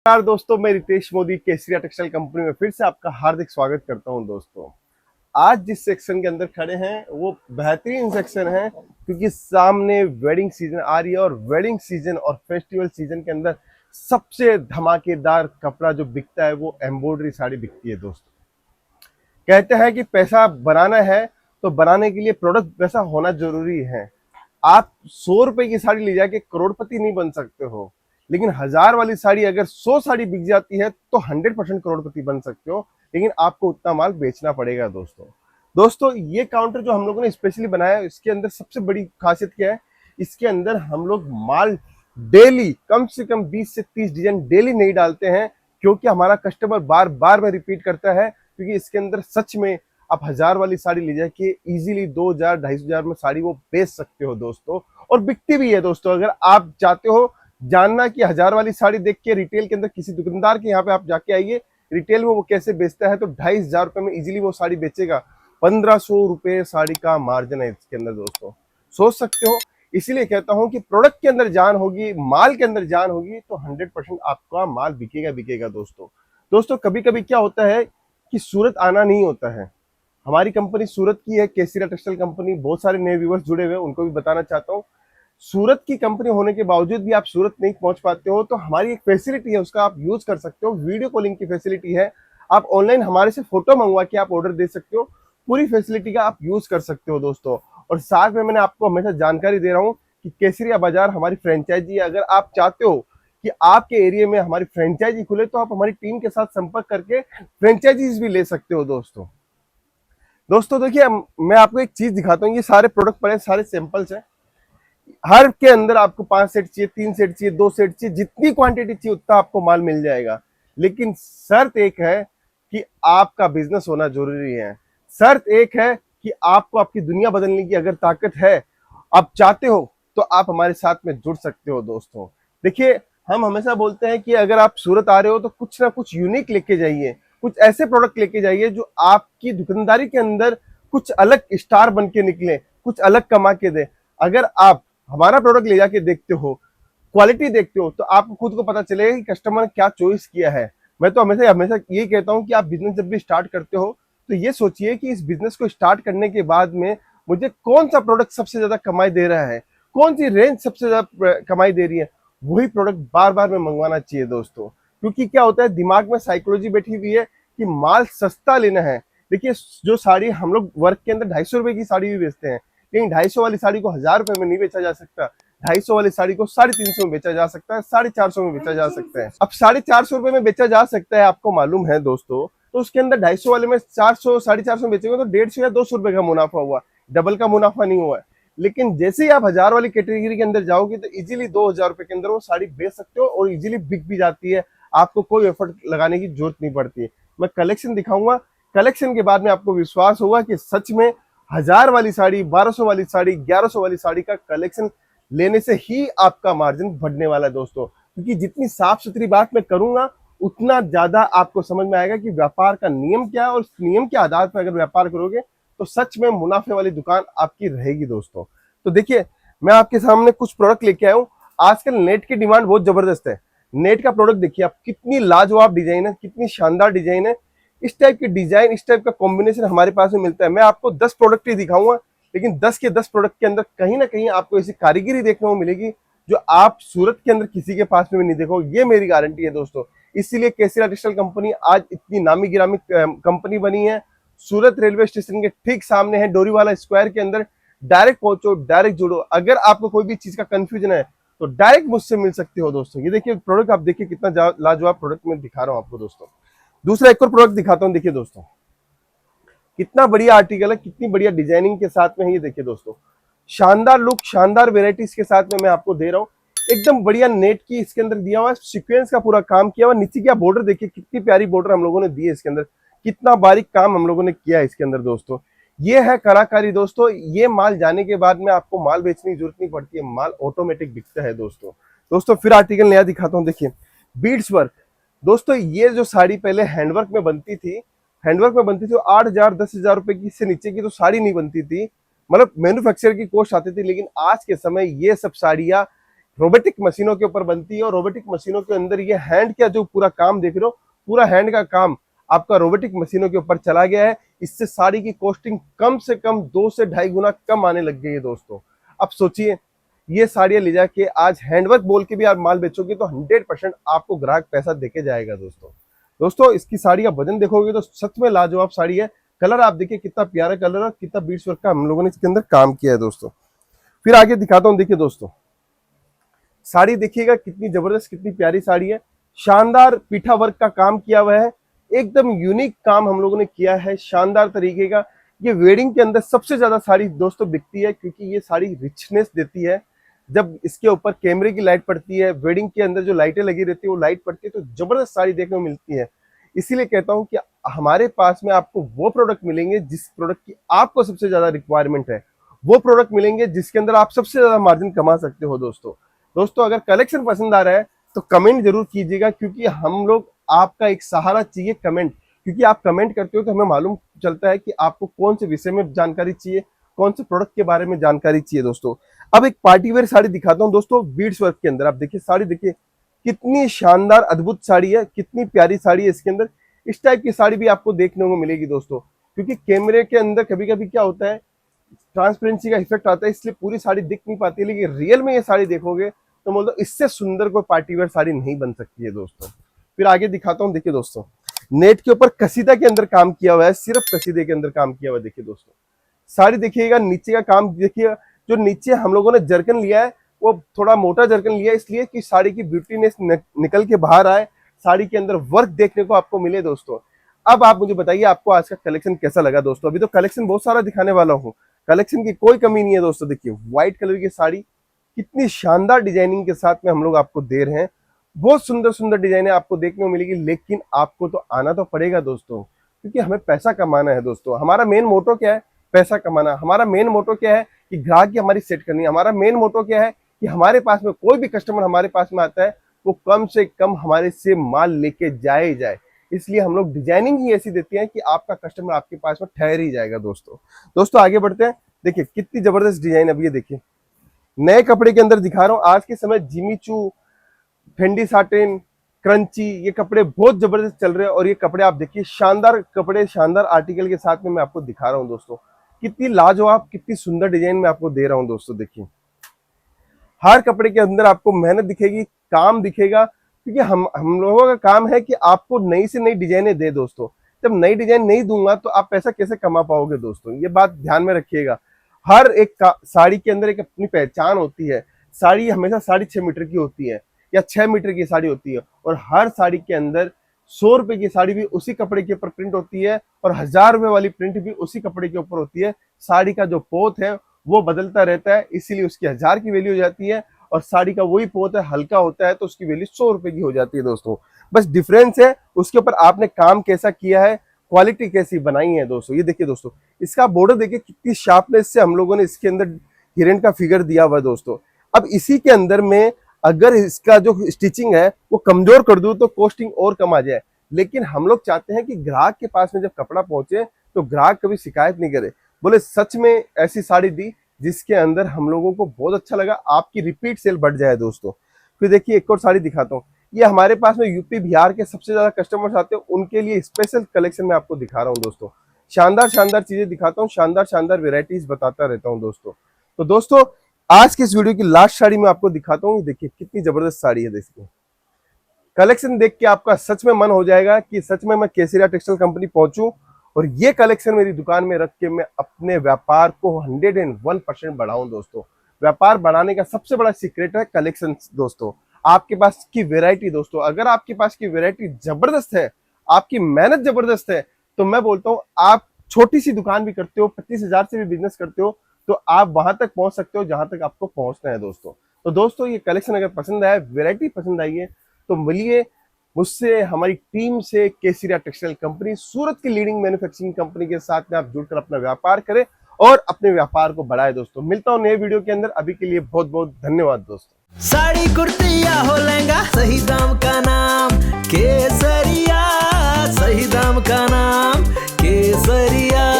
नमस्कार दोस्तों, मैं रितेश मोदी केसरिया टेक्सटाइल कंपनी में फिर से आपका हार्दिक स्वागत करता हूं। दोस्तों, आज जिस सेक्शन के अंदर खड़े हैं वो बेहतरीन सेक्शन है, क्योंकि सामने वेडिंग सीजन आ रही है और वेडिंग सीजन और फेस्टिवल सीजन के अंदर सबसे धमाकेदार कपड़ा जो बिकता है वो एम्ब्रॉयडरी साड़ी बिकती है। दोस्तों, कहते हैं कि पैसा बनाना है तो बनाने के लिए प्रोडक्ट वैसा होना जरूरी है। आप 100 रुपए की साड़ी ले जाके करोड़पति नहीं बन सकते हो, लेकिन 1000 वाली साड़ी अगर 100 साड़ी बिक जाती है तो 100% करोड़पति बन सकते हो, लेकिन आपको उतना माल बेचना पड़ेगा। दोस्तों ये काउंटर जो हम लोगों ने स्पेशली बनाया है, इसके अंदर सबसे बड़ी खासियत क्या है, इसके अंदर हम लोग माल डेली कम से कम 20 से 30 डिजाइन डेली नहीं डालते हैं, क्योंकि हमारा कस्टमर बार बार में रिपीट करता है। क्योंकि इसके अंदर सच में आप 1000 वाली साड़ी ले जाके इजीली 2000 2500 में साड़ी वो बेच सकते हो दोस्तों, और बिकती भी है। दोस्तों, अगर आप चाहते हो जानना कि 1000 वाली साड़ी देख के रिटेल के अंदर किसी दुकानदार के यहाँ पे आप जाके आइए, रिटेल में वो कैसे बेचता है, तो 2500 में इजीली वो साड़ी बेचेगा। 1500 रुपए साड़ी का मार्जिन है इसके अंदर। दोस्तों, सोच सकते हो। इसीलिए कहता हूं कि प्रोडक्ट के अंदर जान होगी, माल के अंदर जान होगी, तो 100% आपका माल बिकेगा। दोस्तों कभी कभी क्या होता है कि सूरत आना नहीं होता है। हमारी कंपनी सूरत की है, केसरिया टेक्सटाइल कंपनी। बहुत सारे नए व्यूवर्स जुड़े हुए हैं, उनको भी बताना चाहता हूँ, सूरत की कंपनी होने के बावजूद भी आप सूरत नहीं पहुंच पाते हो तो हमारी एक फैसिलिटी है, उसका आप यूज कर सकते हो। वीडियो कॉलिंग की फैसिलिटी है, आप ऑनलाइन हमारे से फोटो मंगवा के आप ऑर्डर दे सकते हो। पूरी फैसिलिटी का आप यूज कर सकते हो दोस्तों। और साथ में मैंने आपको हमेशा जानकारी दे रहा हूँ कि केसरिया बाजार हमारी फ्रेंचाइजी है। अगर आप चाहते हो कि आपके एरिया में हमारी फ्रेंचाइजी खुले, तो आप हमारी टीम के साथ संपर्क करके फ्रेंचाइजीज भी ले सकते हो। दोस्तों देखिए, मैं आपको एक चीज दिखाता हूँ। ये सारे प्रोडक्ट पड़े, सारे सैंपल्स हैं। हर के अंदर आपको 5 सेट चाहिए, 3 सेट चाहिए, 2 सेट चाहिए, जितनी क्वांटिटी चाहिए उतना आपको माल मिल जाएगा। लेकिन शर्त एक है कि आपका बिजनेस होना जरूरी है। शर्त एक है कि आपको आपकी दुनिया बदलने की अगर ताकत है, आप चाहते हो, तो आप हमारे साथ में जुड़ सकते हो। दोस्तों देखिए, हम हमेशा बोलते हैं कि अगर आप सूरत आ रहे हो तो कुछ ना कुछ यूनिक लेके जाइए, कुछ ऐसे प्रोडक्ट लेके जाइए जो आपकी दुकानदारी के अंदर कुछ अलग स्टार बन के निकले, कुछ अलग कमा के दे। अगर आप हमारा प्रोडक्ट ले जाके देखते हो, क्वालिटी देखते हो, तो आपको खुद को पता चलेगा कि कस्टमर ने क्या चॉइस किया है। मैं तो हमेशा हमेशा यही कहता हूं कि आप बिजनेस जब भी स्टार्ट करते हो तो ये सोचिए कि इस बिजनेस को स्टार्ट करने के बाद में मुझे कौन सा प्रोडक्ट सबसे ज्यादा कमाई दे रहा है, कौन सी रेंज सबसे ज्यादा कमाई दे रही है, वही प्रोडक्ट बार बार में मंगवाना चाहिए। दोस्तों, क्योंकि क्या होता है, दिमाग में साइकोलॉजी बैठी हुई है कि माल सस्ता लेना है। देखिए, जो साड़ी हम लोग वर्क के अंदर 250 रुपए की साड़ी भी बेचते हैं, लेकिन 250 वाली साड़ी को 1000 रुपए में नहीं बेचा जा सकता। 250 वाली साड़ी को 350 में बेचा जा सकता है, 450 में बेचा जा सकता है। अब 450 रुपए में बेचा जा सकता है, आपको मालूम है दोस्तों, तो उसके अंदर 250 वाले में 400 450 में बेचेंगे तो 150 या 200 रुपए का मुनाफा हुआ, डबल का मुनाफा नहीं हुआ है। लेकिन जैसे ही आप 1000 वाली कैटेगरी के अंदर जाओगे तो इजीली 2000 रुपए के अंदर वो साड़ी बेच सकते हो और इजीली बिक भी जाती है। आपको कोई एफर्ट लगाने की जरूरत नहीं पड़ती। मैं कलेक्शन दिखाऊंगा, कलेक्शन के बाद में आपको विश्वास होगा कि सच में 1000 वाली साड़ी, 1200 वाली साड़ी, 1100 वाली साड़ी का कलेक्शन लेने से ही आपका मार्जिन बढ़ने वाला है। दोस्तों, क्योंकि जितनी साफ सुथरी बात मैं करूंगा उतना ज्यादा आपको समझ में आएगा कि व्यापार का नियम क्या है, और उस नियम के आधार पर अगर व्यापार करोगे तो सच में मुनाफे वाली दुकान आपकी रहेगी। दोस्तों, तो देखिए, मैं आपके सामने कुछ प्रोडक्ट लेके आया हूँ। आजकल नेट की डिमांड बहुत जबरदस्त है। नेट का प्रोडक्ट देखिए आप, कितनी लाजवाब डिजाइन है, कितनी शानदार डिजाइन है। इस टाइप की डिजाइन, इस टाइप का कॉम्बिनेशन हमारे पास में मिलता है। मैं आपको 10 प्रोडक्ट ही दिखाऊंगा, लेकिन 10 के 10 प्रोडक्ट के अंदर कहीं ना कहीं आपको ऐसी कारीगरी देखने को मिलेगी जो आप सूरत के अंदर किसी के पास में भी नहीं देखोगे। ये मेरी गारंटी है दोस्तों। इसीलिए केसरिया टेक्सटाइल कंपनी आज इतनी नामी गिरामी कंपनी बनी है। सूरत रेलवे स्टेशन के ठीक सामने है, डोरीवाला स्क्वायर के अंदर। डायरेक्ट पहुंचो, डायरेक्ट जुड़ो। अगर आपको कोई भी चीज का कंफ्यूजन है तो डायरेक्ट मुझसे मिल सकते हो। दोस्तों, ये देखिए प्रोडक्ट, आप देखिए कितना लाजवाब प्रोडक्ट मैं दिखा रहा हूं आपको। दोस्तों, दूसरा एक और प्रोडक्ट दिखाता हूं। देखिए दोस्तों, कितना बढ़िया आर्टिकल है, कितनी बढ़िया डिजाइनिंग के साथ में है। ये देखिए दोस्तों, शानदार लुक, शानदार वेराइटीज के साथ में मैं आपको दे रहा हूँ। एकदम बढ़िया नेट की इसके अंदर दिया हुआ है, सीक्वेंस का पूरा काम किया हुआ। नीचे क्या बॉर्डर देखिए, कितनी प्यारी बॉर्डर हम लोगों ने दी है इसके अंदर, कितना बारीक काम हम लोगों ने किया है इसके अंदर। दोस्तों, ये है कलाकारी। दोस्तों, ये माल जाने के बाद में आपको माल बेचने की जरूरत नहीं पड़ती है, माल ऑटोमेटिक बिकता है। दोस्तों फिर आर्टिकल नया दिखाता हूँ। देखिए, बीड्स वर्क। दोस्तों, ये जो साड़ी पहले हैंडवर्क में बनती थी, तो 8000 10,000 रुपए की से नीचे की तो साड़ी नहीं बनती थी, मतलब मैन्युफैक्चर की कॉस्ट आती थी। लेकिन आज के समय ये सब साड़ियां रोबोटिक मशीनों के ऊपर बनती है और रोबोटिक मशीनों के अंदर ये हैंड का जो पूरा काम देख रहे हो, पूरा हैंड का काम आपका रोबोटिक मशीनों के ऊपर चला गया है। इससे साड़ी की कॉस्टिंग कम से कम 2 से ढाई गुना कम आने लग गई है दोस्तों। अब सोचिए, ये साड़ियां ले जाके आज हैंडवर्क बोल के भी आप माल बेचोगे तो 100% आपको ग्राहक पैसा देके जाएगा दोस्तों। दोस्तों इसकी साड़ी का वजन देखोगे तो सच में लाजवाब साड़ी है। कलर आप देखिए कितना प्यारा कलर है, कितना बीट्स वर्क का हम लोगों ने इसके अंदर काम किया है दोस्तों। फिर आगे दिखाता हूँ, देखिए दोस्तों साड़ी देखिएगा कितनी जबरदस्त, कितनी प्यारी साड़ी है। शानदार पीठा वर्क का काम किया हुआ है, एकदम यूनिक काम हम लोगों ने किया है शानदार तरीके का। ये वेडिंग के अंदर सबसे ज्यादा साड़ी दोस्तों बिकती है, क्योंकि ये साड़ी रिचनेस देती है। जब इसके ऊपर कैमरे की लाइट पड़ती है, वेडिंग के अंदर जो लाइटें लगी रहती है वो लाइट पड़ती है, तो जबरदस्त साड़ी देखने को मिलती है। इसीलिए कहता हूँ कि हमारे पास में आपको वो प्रोडक्ट मिलेंगे जिस प्रोडक्ट की आपको सबसे ज्यादा रिक्वायरमेंट है, वो प्रोडक्ट मिलेंगे जिसके अंदर आप सबसे ज्यादा मार्जिन कमा सकते हो दोस्तों। दोस्तों अगर कलेक्शन पसंद आ रहा है तो कमेंट जरूर कीजिएगा, क्योंकि हम लोग आपका एक सहारा चाहिए कमेंट, क्योंकि आप कमेंट करते हो तो हमें मालूम चलता है कि आपको कौन से विषय में जानकारी चाहिए, कौन से प्रोडक्ट के बारे में जानकारी चाहिए दोस्तों। अब एक पार्टी वेयर साड़ी दिखाता हूँ दोस्तों, बीड्स वर्क के अंदर। आप देखिए साड़ी, देखिए कितनी शानदार अद्भुत साड़ी है, कितनी प्यारी साड़ी है। इसके अंदर इस टाइप की साड़ी भी आपको देखने को मिलेगी दोस्तों, क्योंकि कैमरे के अंदर कभी कभी क्या होता है, ट्रांसपेरेंसी का इफेक्ट आता है, इसलिए पूरी साड़ी दिख नहीं पाती है। लेकिन रियल में ये साड़ी देखोगे तो बोल दो इससे सुंदर कोई पार्टी वेयर साड़ी नहीं बन सकती है दोस्तों। फिर आगे दिखाता हूँ, देखिए दोस्तों नेट के ऊपर कसीदा के अंदर काम किया हुआ है, सिर्फ कसीदे के अंदर काम किया हुआ है। देखिए दोस्तों साड़ी देखिएगा, नीचे का काम देखिए, जो नीचे हम लोगों ने जरकन लिया है वो थोड़ा मोटा जरकन लिया है, इसलिए कि साड़ी की ब्यूटीनेस निकल के बाहर आए, साड़ी के अंदर वर्क देखने को आपको मिले दोस्तों। अब आप मुझे बताइए आपको आज का कलेक्शन कैसा लगा दोस्तों। अभी तो कलेक्शन बहुत सारा दिखाने वाला हूँ, कलेक्शन की कोई कमी नहीं है दोस्तों। देखिए व्हाइट कलर की साड़ी कितनी शानदार डिजाइनिंग के साथ में हम लोग आपको दे रहे हैं, बहुत सुंदर सुंदर डिजाइने आपको देखने को मिलेगी। लेकिन आपको तो आना तो पड़ेगा दोस्तों, क्योंकि हमें पैसा कमाना है दोस्तों। हमारा मेन मोटो क्या है, पैसा कमाना। हमारा मेन मोटो क्या है कि ग्राहक की हमारी सेट करनी है। हमारा मेन मोटो क्या है कि हमारे पास में कोई भी कस्टमर हमारे पास में आता है वो कम से कम हमारे से माल लेके जाए जाए। इसलिए हम लोग डिजाइनिंग ही ऐसी देते हैं कि आपका कस्टमर आपके पास में ठहर ही जाएगा दोस्तों। दोस्तों आगे बढ़ते हैं, देखिए कितनी जबरदस्त डिजाइन। अब ये देखिए नए कपड़े के अंदर दिखा रहा हूँ। आज के समय Jimmy Choo, Fendi satin, crunchy, ये कपड़े बहुत जबरदस्त चल रहे हैं। और ये कपड़े आप देखिए शानदार कपड़े, शानदार आर्टिकल के साथ में मैं आपको दिखा रहा हूँ दोस्तों। कितनी लाजवाब, कितनी सुंदर डिजाइन में आपको दे रहा हूँ दोस्तों। देखिए हर कपड़े के अंदर आपको मेहनत दिखेगी, काम दिखेगा, क्योंकि हम लोगों का काम है कि आपको नई से नई डिजाइनें दे दोस्तों। जब नई डिजाइन नहीं दूंगा तो आप पैसा कैसे कमा पाओगे दोस्तों, ये बात ध्यान में रखिएगा। हर एक साड़ी के अंदर एक अपनी पहचान होती है। साड़ी हमेशा 6.5 मीटर की होती है या 6 मीटर की साड़ी होती है, और हर साड़ी के अंदर 100 रुपए की साड़ी भी उसी कपड़े के ऊपर प्रिंट होती है, और 1000 रुपए वाली प्रिंट भी उसी कपड़े के ऊपर होती है। साड़ी का जो पोत है वो बदलता रहता है, इसीलिए उसकी 1000 की वैल्यू हो जाती है, और साड़ी का वही पोत है हल्का होता है तो उसकी वैल्यू 100 रुपए की हो जाती है दोस्तों। बस डिफरेंस है उसके ऊपर आपने काम कैसा किया है, क्वालिटी कैसी बनाई है दोस्तों। ये देखिए दोस्तों इसका बॉर्डर देखिए कितनी शार्पनेस से हम लोगों ने इसके अंदर हिरन का फिगर दिया हुआ है दोस्तों। अब इसी के अंदर में अगर इसका जो स्टिचिंग है वो कमजोर कर दूं तो कॉस्टिंग और कम आ जाए, लेकिन हम लोग चाहते हैं कि ग्राहक के पास में जब कपड़ा पहुंचे तो ग्राहक कभी शिकायत नहीं करे, बोले सच में ऐसी साड़ी दी जिसके अंदर हम लोगों को बहुत अच्छा लगा, आपकी रिपीट सेल बढ़ जाए दोस्तों। फिर देखिए एक और साड़ी दिखाता हूँ, ये हमारे पास में यूपी बिहार के सबसे ज्यादा कस्टमर्स आते हैं, उनके लिए स्पेशल कलेक्शन में आपको दिखा रहा हूँ दोस्तों। शानदार शानदार चीजें दिखाता हूँ, शानदार शानदार वेराइटीज बताता रहता हूँ दोस्तों। तो दोस्तों आज की इस वीडियो की लास्ट साड़ी मैं आपको दिखाता हूँ, देखिए कितनी जबरदस्त साड़ी है। देखिए कलेक्शन देख के आपका सच में मन हो जाएगा कि सच में मैं केसरिया टेक्सटाइल कंपनी पहुंचूं और ये कलेक्शन मेरी दुकान में रख के मैं अपने व्यापार को 101% बढ़ाऊं दोस्तों। व्यापार बढ़ाने का सबसे बड़ा सीक्रेट है कलेक्शन दोस्तों, आपके पास की वेराइटी दोस्तों। अगर आपके पास की वेराइटी जबरदस्त है, आपकी मेहनत जबरदस्त है, तो मैं बोलता हूँ आप छोटी सी दुकान भी करते हो, 25,000 से भी बिजनेस करते हो, तो आप वहां तक पहुंच सकते हो जहां तक आपको पहुंचना है दोस्तों। तो दोस्तों ये कलेक्शन अगर पसंद आया, वेराइटी पसंद आई है, तो मिलिए मुझसे, हमारी टीम से। केसरिया टेक्सटाइल कंपनी सूरत की लीडिंग मैन्युफैक्चरिंग कंपनी के साथ में आप जुड़कर अपना व्यापार करें और अपने व्यापार को बढ़ाए दोस्तों। मिलता हूं नए वीडियो के अंदर, अभी के लिए बहुत बहुत धन्यवाद दोस्तों। साड़ी कुर्ती या हो लहंगा, सही दाम का नाम केसरिया, सही दाम का नाम केसरिया।